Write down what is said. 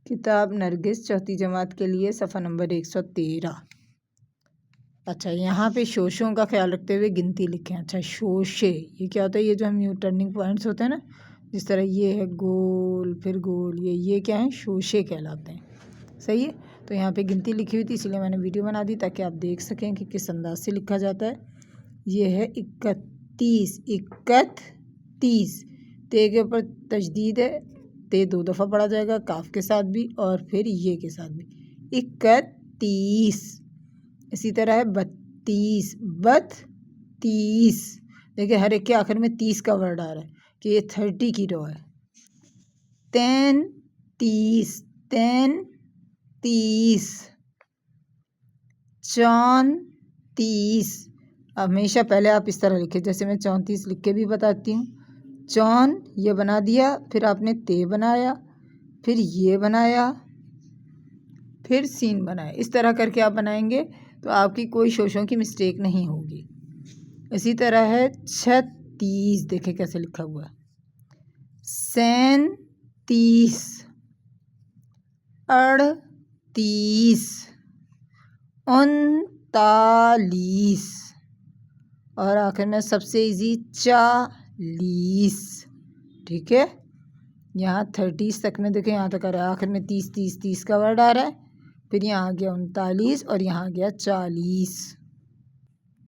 किताब नरगिस चौथी जमात के लिए सफ़ा नंबर 113। अच्छा, यहाँ पे शोशों का ख्याल रखते हुए गिनती लिखें। अच्छा, शोशे ये क्या होता है? ये जो हम यू टर्निंग पॉइंट्स होते हैं ना, जिस तरह ये है गोल फिर गोल, ये क्या है? शोशे कहलाते हैं। सही है। तो यहाँ पे गिनती लिखी हुई थी, इसलिए मैंने वीडियो बना दी ताकि आप देख सकें कि किस अंदाज से लिखा जाता है। ये है 31, 31। ते के ऊपर तशदीद है, ते 2 दफ़ा पढ़ा जाएगा, काफ के साथ भी और फिर ये के साथ भी। 31। इसी तरह है 32, 32। देखिए हर एक के आखिर में 30 का वर्ड आ रहा है कि ये 30 की रो है। 33, 33। 34। हमेशा पहले आप इस तरह लिखें, जैसे मैं 34 लिख के भी बताती हूँ। चौन ये बना दिया, फिर आपने ते बनाया, फिर ये बनाया, फिर सीन बनाया। इस तरह करके आप बनाएंगे तो आपकी कोई शोशों की मिस्टेक नहीं होगी। इसी तरह है 36, देखें कैसे लिखा हुआ है। 37, 38, 39 और आखिर में सबसे इजी 40। ठीक है, यहाँ 30 तक में देखें, यहाँ तक आ रहा है, आखिर में 30 का वर्ड आ रहा है, फिर यहाँ आ गया 39 और यहाँ आ गया 40।